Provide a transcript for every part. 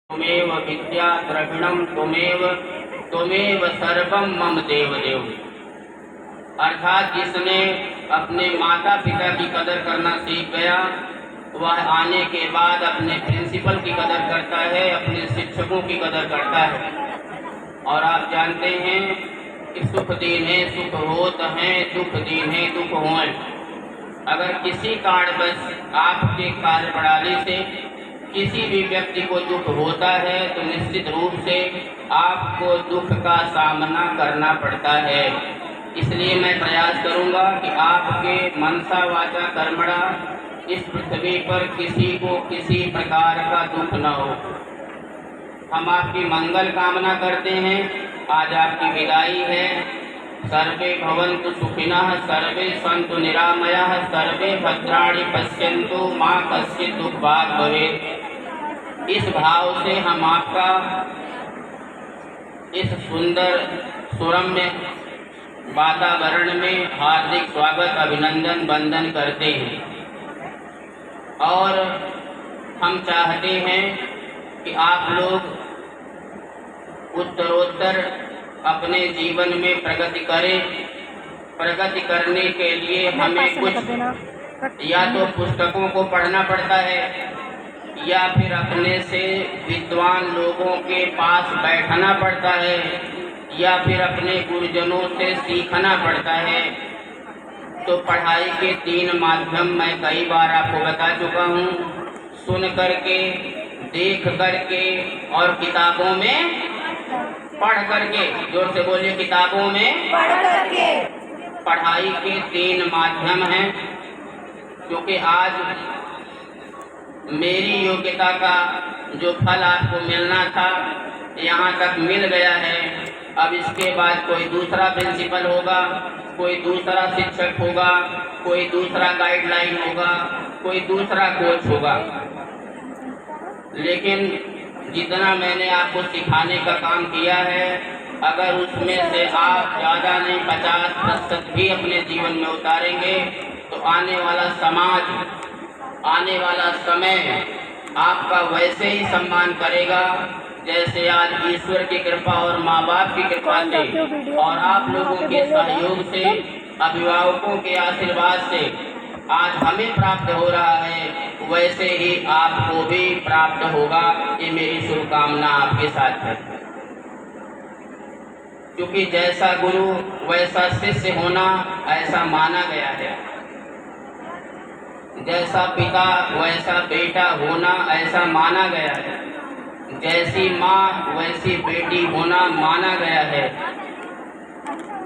त्वमेव विद्या द्रविणम त्वमेव सर्वम मम देव देव। अर्थात जिसने अपने माता पिता की कदर करना सीख गया वह आने के बाद अपने प्रिंसिपल की कदर करता है, अपने शिक्षकों की कदर करता है। और आप जानते हैं कि सुख दीन्हे सुख होत हैं, दुख दीन्हे दुख होएं। अगर किसी कारणवश आपके कार्यप्रणाली से किसी भी व्यक्ति को दुख होता है तो निश्चित रूप से आपको दुख का सामना करना पड़ता है। इसलिए मैं प्रयास करूंगा कि आपके मनसा वाचा कर्मणा इस पृथ्वी पर किसी को किसी प्रकार का दुख न हो। हम आपकी मंगल कामना करते हैं। आज आपकी विदाई है। सर्वे भवन्तु सुखिनः, सर्वे सन्तु निरामयाः, सर्वे भद्राणि पश्यन्तु मा कश्चित् दुःखभाग् भवेत्। इस भाव से हम आपका इस सुंदर सुरम्य वातावरण में हार्दिक स्वागत अभिनंदन वंदन करते हैं। और हम चाहते हैं कि आप लोग उत्तरोत्तर अपने जीवन में प्रगति करें। प्रगति करने के लिए हमें कुछ या तो पुस्तकों को पढ़ना पड़ता है या फिर अपने से विद्वान लोगों के पास बैठना पड़ता है या फिर अपने गुरुजनों से सीखना पड़ता है। तो पढ़ाई के 3 माध्यम मैं कई बार आपको बता चुका हूँ। सुन करके, देख करके और किताबों में पढ़ करके। जोर से बोलिए, किताबों में पढ़ करके। पढ़ाई के 3 माध्यम हैं, क्योंकि आज मेरी योग्यता का जो फल आपको मिलना था यहाँ तक मिल गया है। अब इसके बाद कोई दूसरा प्रिंसिपल होगा, कोई दूसरा शिक्षक होगा, कोई दूसरा गाइडलाइन होगा, कोई दूसरा कोच होगा। लेकिन जितना मैंने आपको सिखाने का काम किया है, अगर उसमें से आप ज़्यादा नहीं 50% भी अपने जीवन में उतारेंगे तो आने वाला समाज, आने वाला समय आपका वैसे ही सम्मान करेगा जैसे आज ईश्वर की कृपा और माँ बाप की कृपा से और आप लोगों के सहयोग से, अभिभावकों के आशीर्वाद से आज हमें प्राप्त हो रहा है, वैसे ही आपको भी प्राप्त होगा। ये मेरी शुभकामना आपके साथ है। क्योंकि जैसा गुरु वैसा शिष्य होना ऐसा माना गया है। जैसा पिता वैसा बेटा होना ऐसा माना गया है। जैसी माँ वैसी बेटी होना माना गया है।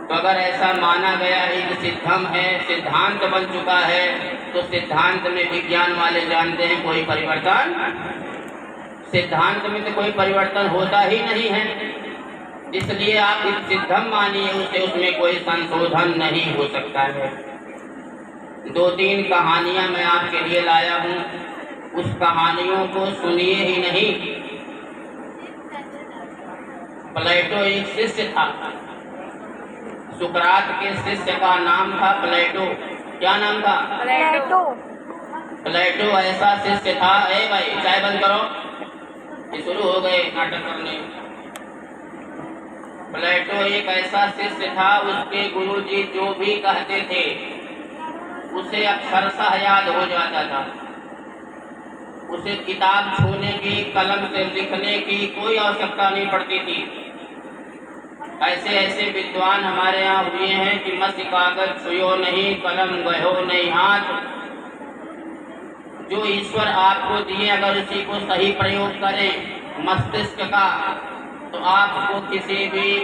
तो अगर ऐसा माना गया है कि सिद्धम है, सिद्धांत बन चुका है, तो सिद्धांत में विज्ञान वाले जानते हैं कोई परिवर्तन, सिद्धांत में तो कोई परिवर्तन होता ही नहीं है। इसलिए आप इस सिद्धम मानिए, उसे उसमें कोई संशोधन नहीं हो सकता है। 2-3 कहानियां मैं आपके लिए लाया हूँ। उस कहानियों को सुनिए ही नहीं। प्लेटो एक शिष्य था। सुकरात के शिष्य का नाम था प्लेटो। क्या नाम था? प्लेटो। प्लेटो ऐसा शिष्य था। ए भाई चाय बंद करो, ये शुरू हो गए नाटक करने। प्लेटो एक ऐसा शिष्य था, उसके गुरुजी जो भी कहते थे उसे अक्षरशः याद हो जाता था। उसे किताब छूने की, कलम से लिखने की कोई आवश्यकता नहीं पड़ती थी। ऐसे ऐसे विद्वान हमारे यहाँ हुए हैं कि मसी कागज छुयो नहीं, कलम गयो नहीं हाथ। जो ईश्वर आपको दिए अगर उसी को सही प्रयोग करें मस्तिष्क का, तो आपको किसी भी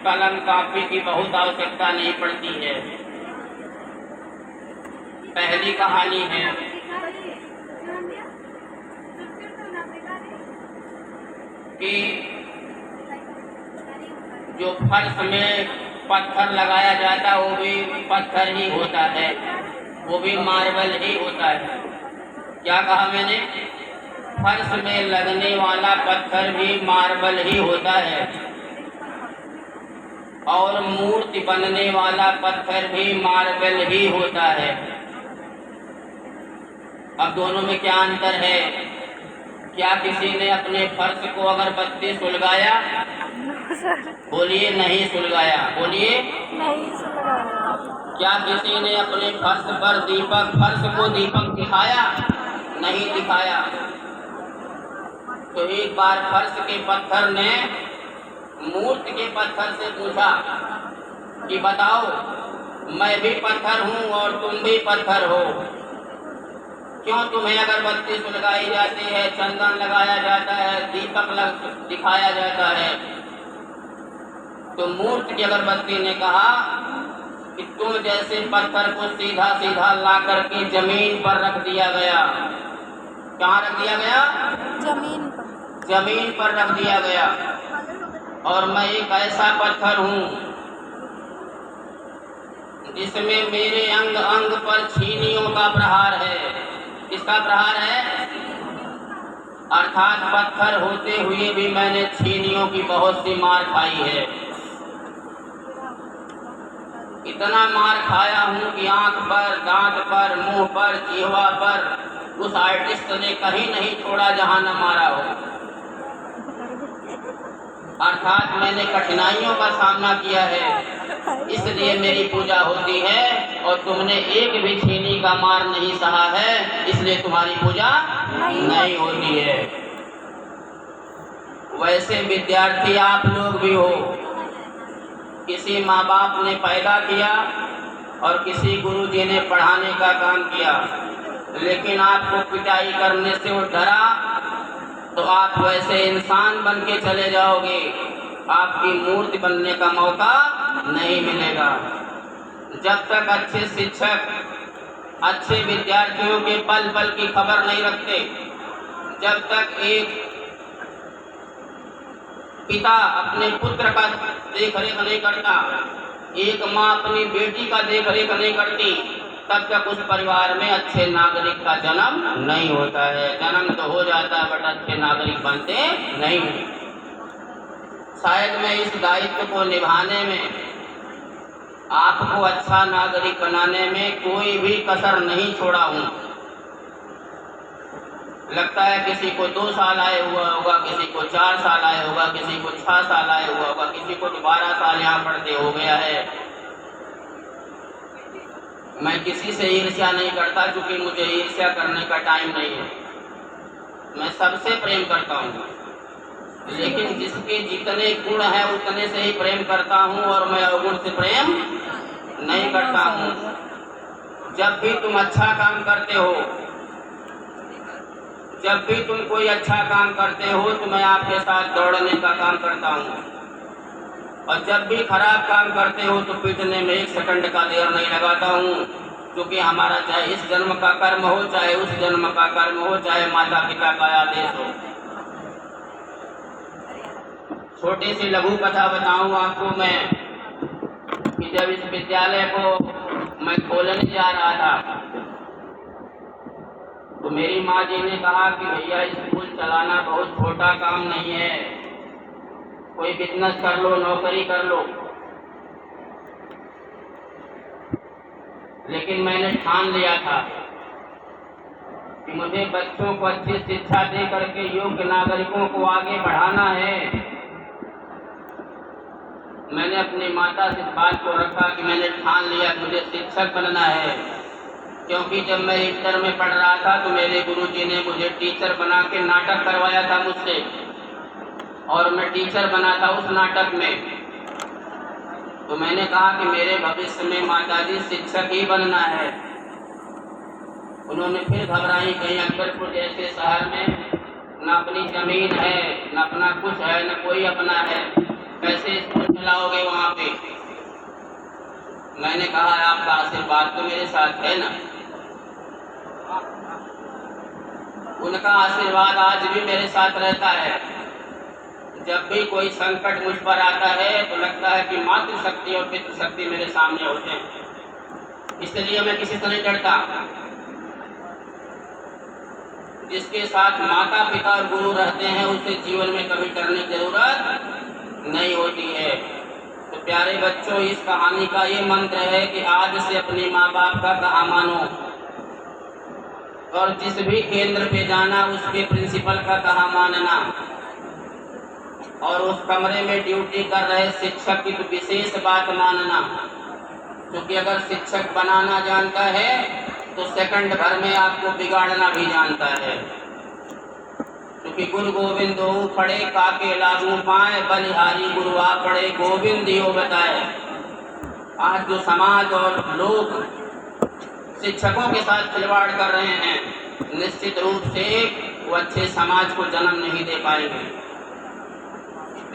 कलम कापी की बहुत आवश्यकता नहीं पड़ती है। पहली कहानी है कि जो फर्श में पत्थर लगाया जाता वो भी पत्थर ही होता है, वो भी मार्बल ही होता है। क्या कहा मैंने? फर्श में लगने वाला पत्थर भी मार्बल ही होता है और मूर्ति बनने वाला पत्थर भी मार्बल ही होता है। अब दोनों में क्या अंतर है? क्या किसी ने अपने फर्श को अगरबत्ती सुलगाया? बोलिए नहीं सुलगाया। बोलिए नहीं सुलगाया। क्या किसी ने अपने फर्श पर फर्श को दीपक दिखाया? नहीं दिखाया। तो एक बार फर्श के पत्थर ने मूर्ति के पत्थर से पूछा कि बताओ, मैं भी पत्थर हूँ और तुम भी पत्थर हो, क्यों तुम्हें अगरबत्ती सुलगाई जाती है, चंदन लगाया जाता है, दीपक दिखाया जाता है? तो मूर्ति की अगरबत्ती ने कहा कि तुम जैसे पत्थर को सीधा सीधा ला करके जमीन पर रख दिया गया। कहाँ रख दिया गया? जमीन पर। जमीन पर रख दिया गया। और मैं एक ऐसा पत्थर हूँ जिसमें मेरे अंग अंग पर छीनियों का प्रहार है। किसका प्रहार है? अर्थात पत्थर होते हुए भी मैंने छीनियों की बहुत सी मार खाई है। इतना मार खाया हूँ कि आंख पर, दांत पर, मुंह पर, जिह्वा पर उस आर्टिस्ट ने कहीं नहीं छोड़ा जहां न मारा हो। अर्थात मैंने कठिनाइयों का सामना किया है, इसलिए मेरी पूजा होती है। और तुमने एक भी छीनी का मार नहीं सहा है, इसलिए तुम्हारी पूजा नहीं होती है। वैसे विद्यार्थी आप लोग भी हो। किसी माँ बाप ने पैदा किया और किसी गुरु जी ने पढ़ाने का काम किया, लेकिन आपको पिटाई करने से वो डरा तो आप वैसे इंसान बन के चले जाओगे, आपकी मूर्ति बनने का मौका नहीं मिलेगा। जब तक अच्छे शिक्षक अच्छे विद्यार्थियों के पल पल की खबर नहीं रखते, जब तक एक पिता अपने पुत्र का देख रेख नहीं करता, एक माँ अपनी बेटी का देख रेख नहीं करती, तब तक उस परिवार में अच्छे नागरिक का जन्म नहीं होता है। जन्म तो हो जाता है बट अच्छे नागरिक बनते नहीं। शायद मैं इस दायित्व को निभाने में, आपको अच्छा नागरिक बनाने में कोई भी कसर नहीं छोड़ा हूँ। लगता है किसी को 2 साल आए हुआ होगा, किसी को 4 साल आए होगा, किसी को 6 साल आए हुआ होगा, किसी को 12 साल यहाँ पढ़ते हो गया है। मैं किसी से ईर्ष्या नहीं करता, क्योंकि मुझे ईर्ष्या करने का टाइम नहीं है। मैं सबसे प्रेम करता हूँ, लेकिन जिसके जितने गुण हैं उतने से ही प्रेम करता हूँ, और मैं अवगुण से प्रेम नहीं करता हूँ। जब भी तुम अच्छा काम करते हो, जब भी तुम कोई अच्छा काम करते हो तो मैं आपके साथ दौड़ने का काम करता हूँ, और जब भी खराब काम करते हो तो पीटने में 1 सेकंड का देर नहीं लगाता हूँ, क्योंकि हमारा चाहे इस जन्म का कर्म हो, चाहे उस जन्म का कर्म हो, चाहे माता पिता का आदेश हो। छोटी सी लघु कथा बताऊँ आपको मैं कि जब इस विद्यालय को मैं खोलने जा रहा था तो मेरी माँ जी ने कहा कि भैया स्कूल चलाना बहुत छोटा काम नहीं है, कोई बिजनेस कर लो, नौकरी कर लो। लेकिन मैंने ठान लिया था कि मुझे बच्चों को अच्छी शिक्षा दे करके योग्य नागरिकों को आगे बढ़ाना है। मैंने अपनी माता से इस बात को रखा कि मैंने ठान लिया मुझे शिक्षक बनना है, क्योंकि जब मैं इंटर में पढ़ रहा था तो मेरे गुरुजी ने मुझे टीचर बना के नाटक करवाया था मुझसे, और मैं टीचर बना था उस नाटक में। तो मैंने कहा कि मेरे भविष्य में माताजी शिक्षक ही बनना है। उन्होंने फिर घबराई, कहीं अकबरपुर जैसे शहर में न अपनी जमीन है, न अपना कुछ है, न कोई अपना है, कैसे स्कूल चलाओगे वहाँ पे। मैंने कहा आपका आशीर्वाद तो मेरे साथ है ना। उनका आशीर्वाद आज भी मेरे साथ रहता है। जब भी कोई संकट मुझ पर आता है तो लगता है कि मातृशक्ति और पितृशक्ति मेरे सामने होते हैं, इसलिए मैं किसी से नहीं डरता। जिसके साथ माता पिता और गुरु रहते हैं उसे जीवन में कभी डरने की जरूरत नहीं होती है। तो प्यारे बच्चों, इस कहानी का ये मंत्र है कि आज से अपने माँ बाप का कहा मानो। और जिस भी केंद्र पे जाना उसके प्रिंसिपल का कहा मानना, और उस कमरे में ड्यूटी कर रहे शिक्षक की तो विशेष बात मानना, क्योंकि अगर शिक्षक बनाना जानता है तो सेकंड भर में आपको बिगाड़ना भी जानता है। क्योंकि गुरु गोविंद हो पढ़े काके लागू पाए, बलिहारी गुरु आ पढ़े गोविंद दियो बताए। आज जो समाज और लोग शिक्षकों के साथ खिलवाड़ कर रहे हैं, निश्चित रूप से वो अच्छे समाज को जन्म नहीं दे पाएंगे।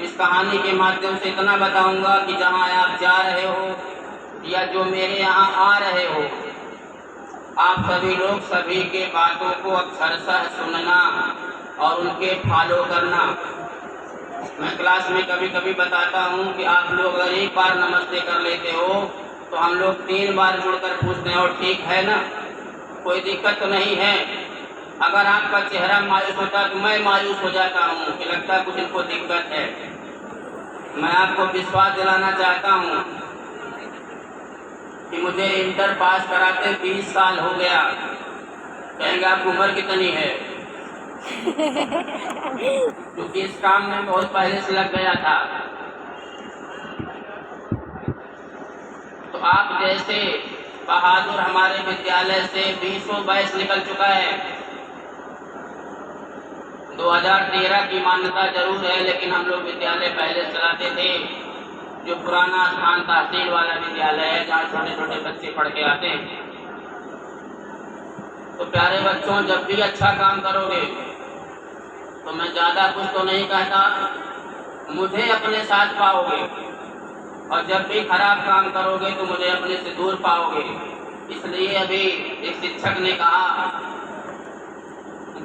इस कहानी के माध्यम से इतना बताऊंगा कि जहां आप जा रहे हो या जो मेरे यहाँ आ रहे हो, आप सभी लोग सभी के बातों को अक्षरशः सुनना और उनके फॉलो करना। मैं क्लास में कभी कभी बताता हूँ कि आप लोग अगर एक बार नमस्ते कर लेते हो तो हम लोग 3 बार जुड़कर पूछते हैं और ठीक है ना, कोई दिक्कत तो नहीं है। अगर आपका चेहरा मायूस होता तो मैं मायूस हो जाता हूँ कि लगता है कुछ इनको दिक्कत है। मैं आपको विश्वास दिलाना चाहता हूँ कि मुझे इंटर पास कराते 20 साल हो गया। कहेंगे आपकी उम्र कितनी है? क्योंकि इस काम में बहुत पहले से लग गया था। तो आप जैसे बहादुर हमारे विद्यालय से 20 बैच निकल चुका है। 2013 की मान्यता जरूर है, लेकिन हम लोग विद्यालय पहले चलाते थे। जो पुराना स्थान तहसील वाला विद्यालय है जहाँ छोटे छोटे बच्चे पढ़ के आते हैं। तो प्यारे बच्चों, जब भी अच्छा काम करोगे तो मैं ज़्यादा कुछ तो नहीं कहता, मुझे अपने साथ पाओगे, और जब भी खराब काम करोगे तो मुझे अपने से दूर पाओगे। इसलिए अभी एक शिक्षक ने कहा,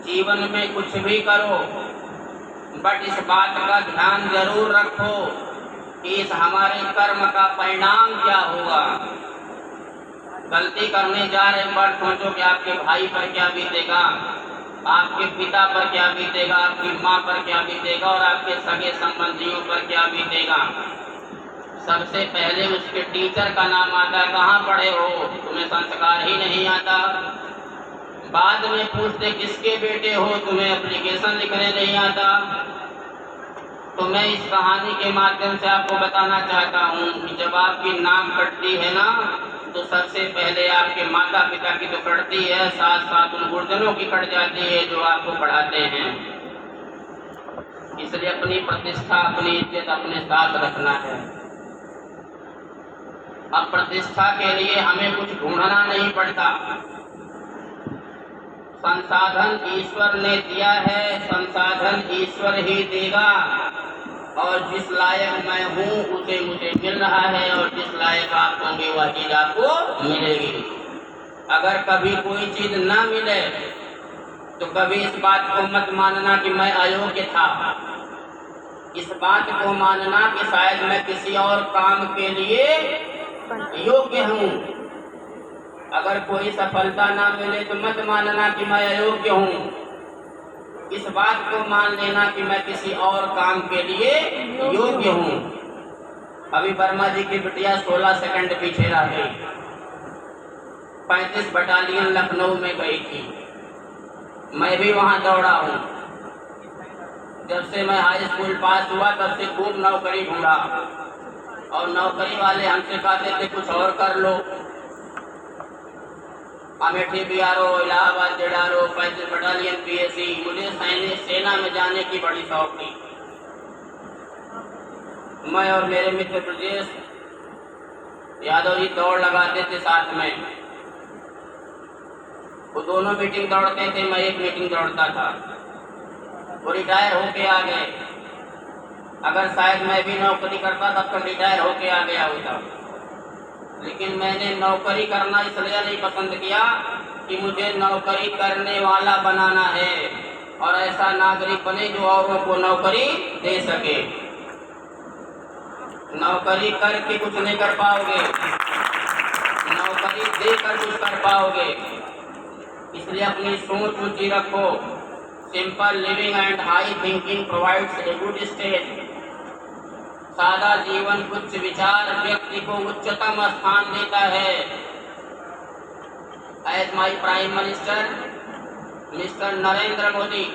जीवन में कुछ भी करो बट इस बात का ध्यान जरूर रखो कि इस हमारे कर्म का परिणाम क्या होगा। गलती करने जा रहे बट सोचो कि आपके भाई पर क्या बीतेगा, आपके पिता पर क्या बीतेगा, आपकी माँ पर क्या बीतेगा और आपके सगे संबंधियों पर क्या बीतेगा। सबसे पहले उसके टीचर का नाम आता, कहाँ पढ़े हो, तुम्हें संस्कार ही नहीं आता। बाद में पूछते किसके बेटे हो, तुम्हें एप्लीकेशन लिखने नहीं आता। तो मैं इस कहानी के माध्यम से आपको बताना चाहता हूँ कि जब आपकी नाक कटती है ना, तो सबसे पहले आपके माता पिता की तो कटती है, साथ साथ उन गुरुजनों की कट जाती है जो आपको पढ़ाते हैं। इसलिए अपनी प्रतिष्ठा, अपनी इज्जत अपने साथ रखना है। अब प्रतिष्ठा के लिए हमें कुछ ढूंढना नहीं पड़ता। संसाधन ईश्वर ने दिया है, संसाधन ईश्वर ही देगा। और जिस लायक मैं हूँ उसे मुझे मिल रहा है, और जिस लायक आप होंगे वह चीज आपको मिलेगी। अगर कभी कोई चीज न मिले तो कभी इस बात को मत मानना कि मैं अयोग्य था। इस बात को मानना कि शायद मैं किसी और काम के लिए योग्य हूँ। अगर कोई सफलता ना मिले तो मत मानना कि मैं अयोग्य हूँ। इस बात को मान लेना कि मैं किसी और काम के लिए योग्य हूँ। अभी वर्मा जी की बिटिया 16 सेकंड पीछे रह गई। 35 बटालियन लखनऊ में गई थी, मैं भी वहाँ दौड़ा हूँ। जब से मैं हाई स्कूल पास हुआ तब से खूब नौकरी ढूंढा, और नौकरी वाले हमसे कहते थे कुछ और कर लो। Amethi BRO, Allahabad JRO, 35 battalion PSC। मुझे सेना में जाने की बड़ी शौक थी। मैं और मेरे मित्र ब्रजेश यादव जी दौड़ लगाते थे साथ में। वो दोनों मीटिंग दौड़ते थे, मैं एक मीटिंग दौड़ता था। वो रिटायर होके आ गए। अगर शायद मैं भी नौकरी करता तब तक रिटायर होके आ गया होता। लेकिन मैंने नौकरी करना इसलिए नहीं पसंद किया कि मुझे नौकरी करने वाला बनाना है, और ऐसा नागरिक बने जो औरों को नौकरी दे सके। नौकरी करके कुछ नहीं कर पाओगे, नौकरी देकर कुछ कर पाओगे। इसलिए अपनी सोच ऊंची रखो। Simple living and high thinking provides a good stage. सादा जीवन उच्च विचार व्यक्ति को उच्चतम स्थान देता है। As my prime minister Mr. Narendra Modi,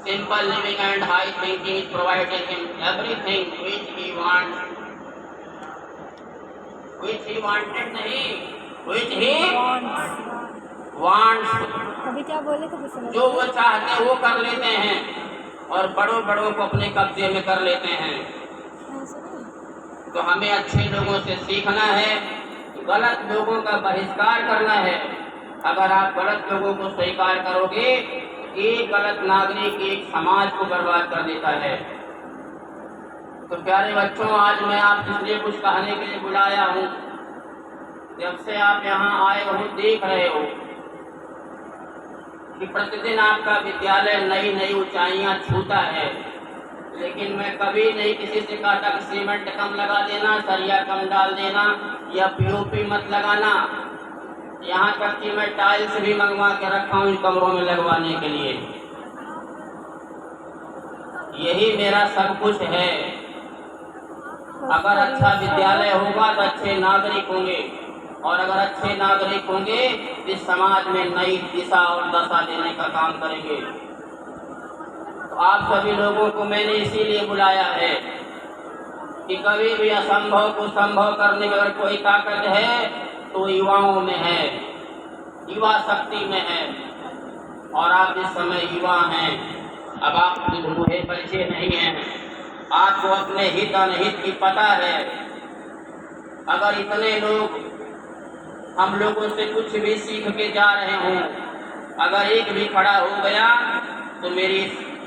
simple living and high thinking is providing him everything which he wants, which he wanted नहीं, which he wants. अभी क्या बोले थे किसी ने? जो वो चाहते हैं वो कर लेते हैं और बड़ों बड़ों को अपने कब्जे में कर लेते हैं। ऐसे नहीं। तो हमें अच्छे लोगों से सीखना है, गलत लोगों का बहिष्कार करना है। अगर आप गलत लोगों को स्वीकार करोगे, एक गलत नागरिक एक समाज को बर्बाद कर देता है। तो प्यारे बच्चों, आज मैं आपसे इसलिए कुछ कहने के लिए बुलाया हूँ। जब से आप यहाँ आए हो, देख रहे हो कि प्रतिदिन आपका विद्यालय नई नई ऊंचाइयाँ छूता है, लेकिन मैं कभी नहीं किसी से कहता कि सीमेंट कम लगा देना, सरिया कम डाल देना या पीओपी मत लगाना। यहाँ तक कि मैं टाइल्स भी मंगवा के रखा हूँ इन कमरों में लगवाने के लिए। यही मेरा सब कुछ है। अगर अच्छा विद्यालय होगा तो अच्छे नागरिक होंगे, और अगर अच्छे नागरिक होंगे इस समाज में नई दिशा और दशा देने का काम करेंगे। तो आप सभी लोगों को मैंने इसीलिए बुलाया है कि कभी भी असंभव को संभव करने की अगर कोई ताकत है तो युवाओं में है, युवा शक्ति में है। और आप इस समय युवा हैं। अब आप मुझे परिचय नहीं है, आपको अपने हित अनहित की पता है। अगर इतने लोग हम लोगों से कुछ भी सीख के जा रहे हों, अगर एक भी खड़ा हो गया तो मेरी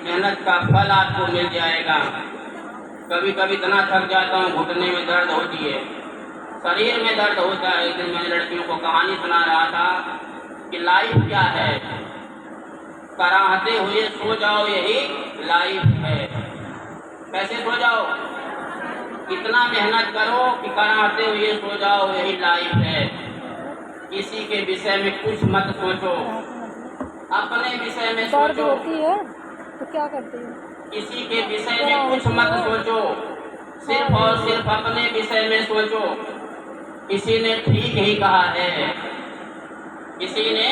मेहनत का फल आपको मिल जाएगा। कभी कभी इतना थक जाता हूँ, घुटने में दर्द होती है, शरीर में दर्द होता है। एक दिन मैंने लड़कियों को कहानी सुना रहा था कि लाइफ क्या है, कराहते हुए सो जाओ यही लाइफ है। कैसे सो जाओ? इतना मेहनत करो कि कराहते हुए सो जाओ यही लाइफ है। किसी के विषय में कुछ मत सोचो, अपने विषय में दर्द सोचो। होती है तो क्या करती है? किसी के विषय में कुछ मत सोचो, सिर्फ और सिर्फ अपने विषय में सोचो। किसी ने ठीक ही कहा है, किसी ने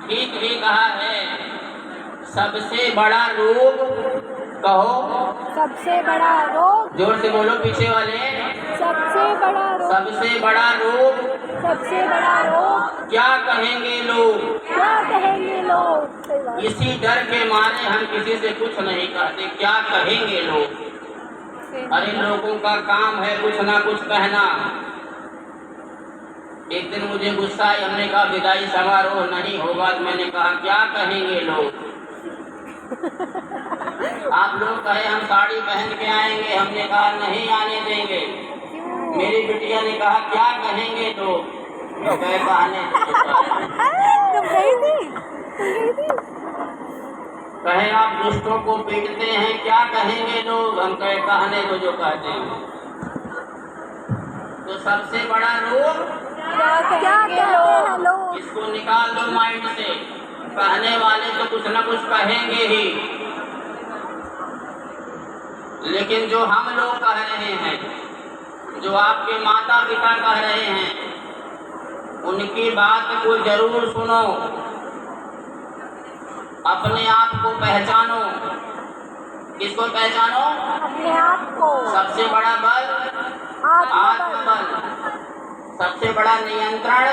ठीक ही कहा है, सबसे बड़ा रोग, कहो सबसे बड़ा रोग, जोर से बोलो पीछे वाले, सबसे बड़ा रोग, सबसे बड़ा रोग सबसे बड़ा रोग, क्या कहेंगे लोग, क्या कहेंगे लोग। सही बात। इसी डर के मारे हम किसी से कुछ नहीं कहते, क्या कहेंगे लोग। अरे लोगों का काम है कुछ ना कुछ कहना। एक दिन मुझे गुस्सा आई, हमने कहा विदाई समारोह नहीं होगा, तो मैंने कहा क्या कहेंगे लोग। आप लोग कहे हम साड़ी पहन के आएंगे, हमने कहा नहीं आने देंगे। मेरी बिटिया ने कहा क्या कहेंगे लोग, तो कहे कहने तुम गई थी? तुम गई थी? कहे आप दुष्टों को पीटते हैं, क्या कहेंगे लोग। हम कहे कहने को जो कहते हैं। तो सबसे बड़ा रोग क्या कहते हैं लोग? इसको निकाल दो माइंड से। कहने वाले तो कुछ ना कुछ कहेंगे ही, लेकिन जो हम लोग कह रहे हैं, जो आपके माता पिता कह रहे हैं, उनकी बात को जरूर सुनो, अपने आप को पहचानो। किसको पहचानो? अपने आप को। सबसे बड़ा बल आत्मबल, सबसे बड़ा नियंत्रण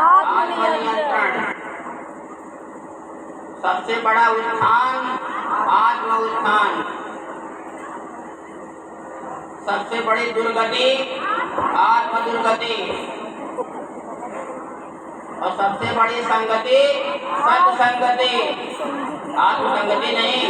आत्मनियंत्रण, सबसे बड़ा उत्थान आत्म उत्थान, सबसे बड़ी दुर्गति आत्म दुर्गति, और सबसे बड़ी संगति सत्संगति, आत्मसंगति नहीं।